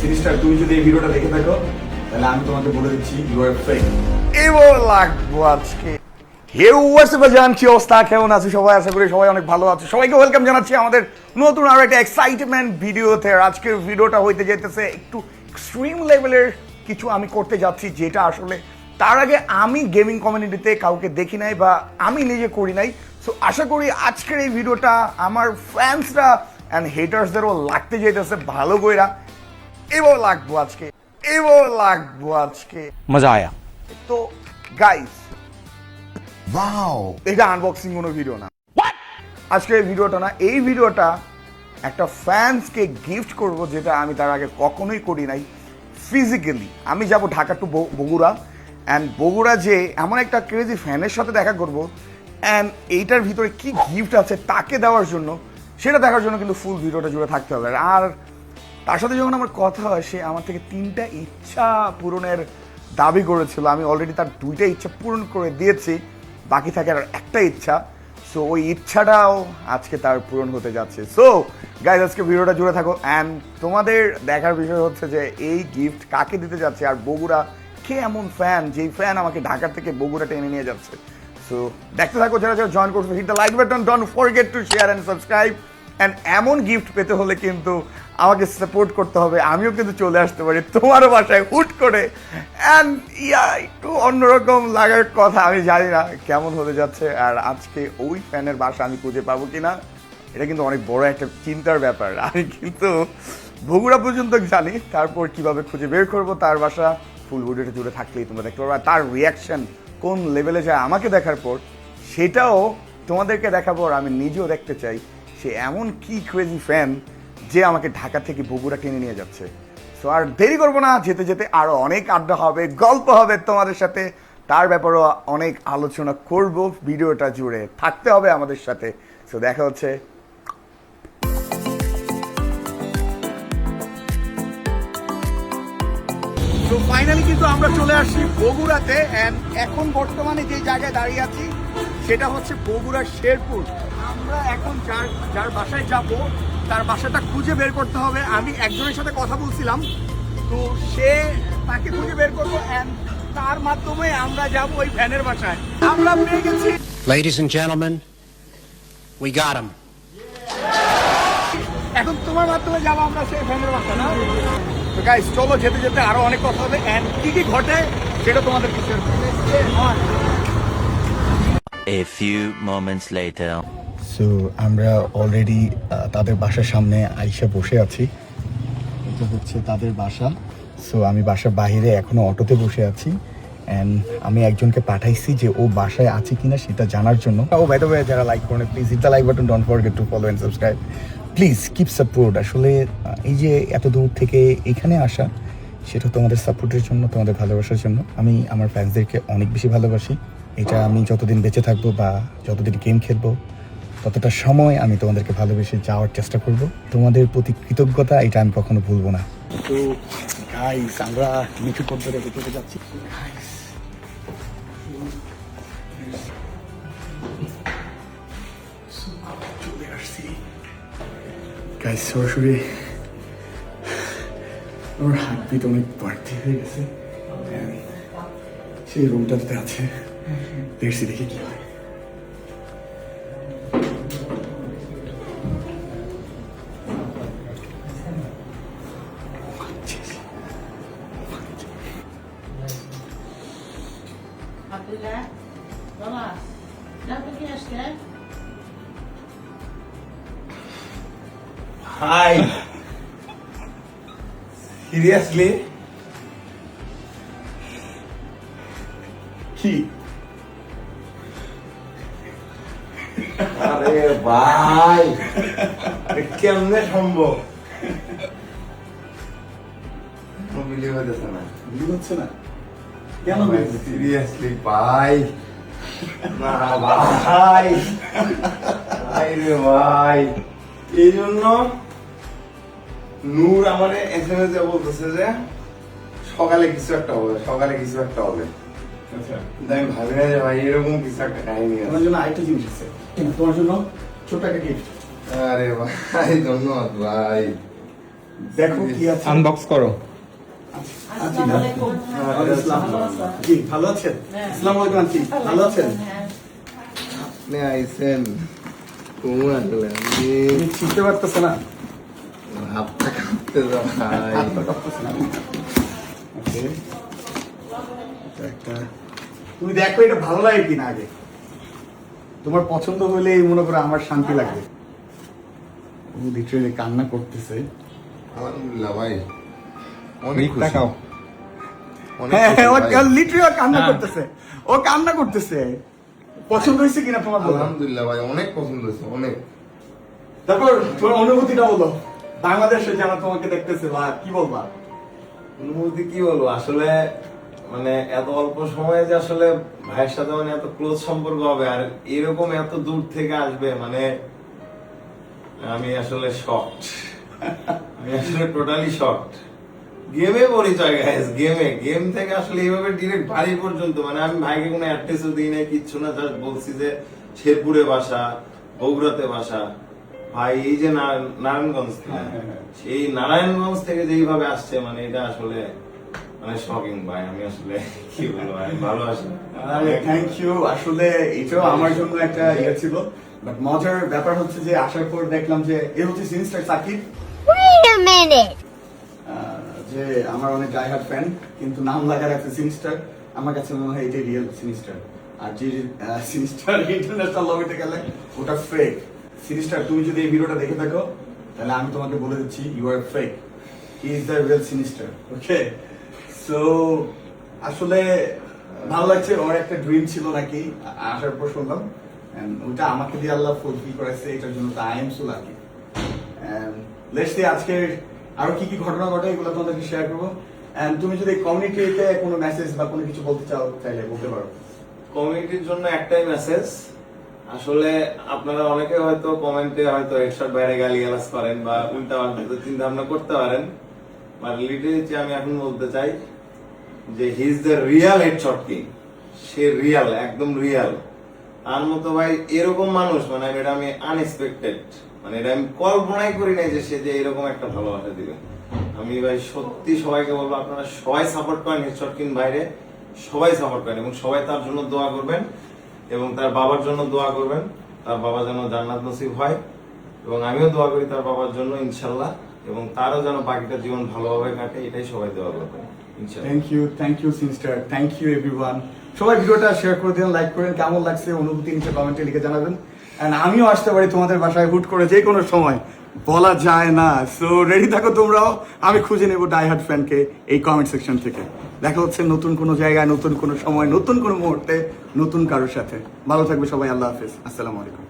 সিরিজটা তুমি যদি এই ভিডিওটা দেখে থাকো তাহলে আমি তোমাকে বলে দিচ্ছি ইউ আর ফেক। এবার লাগবো আজকে। হেউ হোয়াটসঅ্যাপ জান, কি অবস্থা, কেমন আছো সবাই? আশা করি সবাই অনেক ভালো আছে। সবাইকে ওয়েলকাম জানাচ্ছি আমাদের নতুন আরো একটা এক্সাইটমেন্ট ভিডিওতে। আর আজকের ভিডিওটা হইতে যেতেছে একটু এক্সট্রিম লেভেলের কিছু আমি করতে যাচ্ছি, যেটা আসলে তার আগে আমি গেমিং কমিউনিটিতে কাউকে দেখি নাই বা আমি নিজে করি নাই। সো আশা করি আজকের এই ভিডিওটা আমার ফ্যান্সরা অ্যান্ড হেটার্সদেরও লাগতে যেতেছে ভালো কইরা। এবার লাগবো আজকে, এবার লাগবো আজকে, मजा आया। তো গাইস, ওয়াও, এটা আনবক্সিং কোনো ভিডিও না। আজকের এই ভিডিওটা না, এই ভিডিওটা একটা ফ্যান্সকে গিফট করব, যেটা আমি তার আগে কখনোই করি নাই। ফিজিক্যালি আমি যাব ঢাকা টু বগুড়া, অ্যান্ড বগুড়া যে এমন একটা ক্রেজি ফ্যানের সাথে দেখা করব, অ্যান্ড এইটার ভিতরে কি গিফট আছে তাকে দেওয়ার জন্য, সেটা দেখার জন্য কিন্তু ফুল ভিডিওটা জুড়ে থাকতে হবে। আর তার সাথে যখন আমার কথা হয়, সে আমার থেকে 3টা ইচ্ছা পূরণের দাবি করেছিল। আমি অলরেডি তার 2টা ইচ্ছা পূরণ করে দিয়েছি, বাকি থাকে আর একটা ইচ্ছা। সো ওই ইচ্ছাটাও আজকে তার পূরণ হতে যাচ্ছে। সো গাইজ, আজকে ভিডিওটা জুড়ে থাকো, অ্যান্ড তোমাদের দেখার বিষয় হচ্ছে যে এই গিফট কাকে দিতে যাচ্ছে, আর বগুড়া কে এমন ফ্যান যেই ফ্যান আমাকে ঢাকা থেকে বগুড়া টেনে নিয়ে যাচ্ছে। সো দেখতে থাকো, যারা যারা জয়েন করছো, hit the like button, don't forget to share and subscribe. And এমন গিফট পেতে হলে কিন্তু আমাকে সাপোর্ট করতে হবে, আমিও কিন্তু চলে আসতে পারি তোমারও বাসায় হুট করে। অ্যান্ড একটু অন্যরকম লাগার কথা, আমি জানি না কেমন হতে যাচ্ছে। আর আজকে ওই ফ্যানের বাসা আমি খুঁজে পাবো কিনা, এটা কিন্তু অনেক বড় একটা চিন্তার ব্যাপার। আমি কিন্তু বগুড়া পর্যন্ত জানি, তারপর কিভাবে খুঁজে বের করবো তার বাসা, ফুল ভিডিওটা জুড়ে থাকলেই তোমরা দেখতে পারবে। তার রিয়াকশন কোন লেভেলে যায় আমাকে দেখার পর, সেটাও তোমাদেরকে দেখাবো। আর আমি নিজেও দেখতে চাই সে এমন কি ক্রেজি ফ্যান যে আমাকে ঢাকা থেকে বগুড়া টেনে নিয়ে যাচ্ছে। সো আর দেরি করবো না, যেতে যেতে আরো অনেক আড্ডা হবে, গল্প হবে তোমাদের সাথে, তার ব্যাপারেও অনেক আলোচনা করব। ভিডিওটা জুড়ে থাকতে হবে আমাদের সাথে। সো দেখা হচ্ছে। তো ফাইনালি কিন্তু আমরা চলে আসছি বগুড়াতে, অ্যান্ড এখন বর্তমানে যে জায়গায় দাঁড়িয়ে আছি সেটা হচ্ছে বগুড়ার শেরপুর। আমরা এখন যার বাসায় যাব, তার বাসাটা খুঁজে বের করতে হবে। আমি একজনের সাথে কথা বলছিলাম, তো সে তাকে খুঁজে বের করবো, অ্যান্ড তার মাধ্যমে আমরা যাব ওই ফ্যানের বাসায়। আমরা পেয়ে গেছি। Ladies and gentlemen, we got him. এখন তোমার মাধ্যমে যাবো আমরা সেই ফ্যানের বাসা, না? তো গাইস, চলো যেতে যেতে আরো অনেক কথা হবে, অ্যান্ড কি কি ঘটে সেটা তোমাদের কিছু। A few moments later. So আমরা অলরেডি তাদের বাসার সামনে আইসা বসে আছি। এটা হচ্ছে তাদের বাসা। সো আমি বাসার বাইরে এখনো অটোতে বসে আছি, অ্যান্ড আমি একজনকে পাঠাইছি যে ও বাসায় আছে কিনা সেটা জানার জন্য। ও বাই দ্য ওয়ে, যারা লাইক করেন please hit the like button, don't forget to follow and subscribe. Please keep support. আসলে এই যে এত দূর থেকে এখানে আসা, সেটা তোমাদের সাপোর্টের জন্য, তোমাদের ভালোবাসার জন্য। আমি আমার ফ্যান্সদেরকে অনেক বেশি ভালোবাসি। এটা আমি যতদিন বেঁচে থাকবো বা যতদিন গেম খেলবো, ততটা সময় আমি তোমাদেরকে ভালোবেসে যাওয়ার চেষ্টা করব। তোমাদের প্রতি কৃতজ্ঞতা, এটা আমি কখনো ভুলবো না। তো গাইস, আমরা নিচু পর্যায়ে হেঁটে যাচ্ছি। চলে আসছি গাইস, সরাসরি আমার হার্টবিট অনেক বাড়তি হয়ে গেছে। সেই রুমটাতে আছে, দেখছি দেখি কি হয়। Abdullah, baba, ne yapıyorsun ya? Hi, seriously কি? আরে ভাই, কেমনে সম্ভব? বিলিভ হইতেছে না। বুঝতে হচ্ছে না কেন? সিরিয়াসলি ভাই, না ভাই, ভাই রে ভাই, এই জন্য নূর আমারে এসএমএস এ বলতেছে যে সকালে কিছু একটা হবে, সকালে কিছু একটা হবে। আচ্ছা, কিন্তু আমি ভাবি না যে ভাই এরকম কিছু একটা কাহিনী তোমার আছে। জন্য আরেকটা জিনিস আছে, তোমার জন্য ছোট একটা গিফট। আরে ভাই, ধন্যবাদ ভাই। দেখো কি আছে। আনবক্স করো। আসসালামু আলাইকুম। জি ভালো আছেন? হ্যাঁ। আসসালামু আলাইকুম আন্টি, ভালো আছেন? হ্যাঁ। আপনি আইছেন কুমু আসলে আমি তুমি চিনতে পারতেছে না? হাতটা কাঁপতে যাই হাতটা কাঁপতেছে না। Okay. এটা একটা- তুমি দেখো এটা ভালো লাগে কিনা আগে, তোমার পছন্দ হলে মনে করো আমার শান্তি লাগবে। ও লিটারেলি কান্না করতেছে। আলহামদুলিল্লাহ ভাই অনেক খুশি তাকাও। অনেক হ্যাঁ খুশি ও ভাই। লিটারেলি কান্না হ্যাঁ। করতেছে, ও কান্না করতেছে। পছন্দ হয়েছে কিনা তোমার বলো। আলহামদুলিল্লাহ ভাই অনেক পছন্দ হয়েছে অনেক। তারপর তোমার অনুভূতিটা বলো, বাংলাদেশে যারা তোমাকে দেখতেছে বা কি বলবা? অনুভূতি কি বলবো আসলে, মানে এত অল্প সময়ে যে আসলে ভাইয়ের সাথে মানে এত ক্লোজ সম্পর্ক হবে আর এরকম এত দূর থেকে আসবে, মানে আমি আসলে শকড। আমি আসলে টোটালি শকড। গেমে পরিচয় গাইস, গেম থেকে আসলে এইভাবে ডিরেক্ট বাড়ি পর্যন্ত, মানে আমি ভাইকে কোনো অ্যাড্রেসও দিই নাই, কিচ্ছু না, জাস্ট বলছি যে শেরপুরে বাসা, বগুড়াতে বাসা। ভাই এই যে নারায়ণগঞ্জ থেকে, সেই নারায়ণগঞ্জ থেকে যেইভাবে আসছে, মানে এটা আসলে মানে শকিং ভাই। আমি আসলে কি বলবো, আমি ভালোবাসি। Thank you. আসলে এটাও আমার জন্য একটা ইয়ে ছিল, বাট মজার ব্যাপার হচ্ছে যে আসার পর দেখলাম যে এ হচ্ছে sinister Sakib. Wait a minute. যে আমার অনেক ডাইহার্ড ফ্যান, কিন্তু নাম লাগা রাখছে সিনিস্টার। আমার কাছে মনে হয় এটাই রিয়েল সিনিস্টার। আর যে সিনিস্টার ইন্টারন্যাশনাল লবিতে গেলে ওটা ফেক। সিনিস্টার তুমি যদি এই ভিডিওটা দেখে থাকো তাহলে আমি তোমাকে বলে দিচ্ছি you are fake, he is the real sinister. Okay, so আসলে ভালো লাগছে। ওর একটা ড্রিম ছিল নাকি আসার পর শুনলাম, and ওটা আমাকে দিয়ে আল্লাহ ফুলফিল করেছে, এটার জন্য তো I am so lucky. Let's see আজকে আরো কি কি ঘটনা ঘটে এগুলো তোমাদেরকে শেয়ার করবো। এন্ড তুমি যদি কমিউনিটিতে কোনো মেসেজ বা কোনো কিছু বলতে চাও তাহলে বলতে পারো। কমিউনিটির জন্য একটাই মেসেজ, আসলে আপনারা অনেকে হয়তো কমেন্টে হয়তো হেডশট বাইরে গালিগালাজ করেন বা উল্টা পাল্টা চিন্তা ভাবনা করতে পারেন, বাট লিটারেলি আমি এখন বলতে চাই যে হি is the Real headshot king. Say Real, একদম রিয়াল। তার মতো ভাই এরকম মানুষ, মানে এটা আমি আনএক্সপেক্টেড, মানে এটা আমি কল্পনাই করি নাই যে সে যে এরকম একটা ভালোবাসা দিবে। আমি ভাই সত্যি সবাইকে বলবো, আপনারা সবাই সাপোর্ট করেন হেডশট কিং বাইরে, সবাই সাপোর্ট করেন এবং সবাই তার জন্য দোয়া করবেন এবং তার বাবার জন্য দোয়া করবেন, তার বাবা যেন জান্নাত নসিব হয় এবং আমিও দোয়া করি তার বাবার জন্য ইনশাল্লাহ, এবং তারও যেন বাকিটা জীবন ভালোভাবে কাটে, এটাই সবাই দোয়া করবেন ইনশাল্লাহ। Thank you sinister, thank you everyone. সবাই ভিডিওটা শেয়ার করে দিন, লাইক করেন, কেমন লাগছে অনুভূতি নিচে কমেন্টে লিখে জানাবেন। এন্ড আমিও আসতে পারি তোমাদের বাসায় হুট করে যে কোনো সময়, বলা যায় না। সো রেডি থাকো তোমরাও, আমি খুঁজে নেবো ডাইহার্ড ফ্যানকে এই কমেন্ট সেকশন থেকে। দেখা হচ্ছে নতুন কোনো জায়গায়, নতুন কোনো সময়, নতুন কোনো মুহূর্তে, নতুন কারোর সাথে। ভালো থাকবে সবাই, আল্লাহ হাফেজ, আসসালামু আলাইকুম।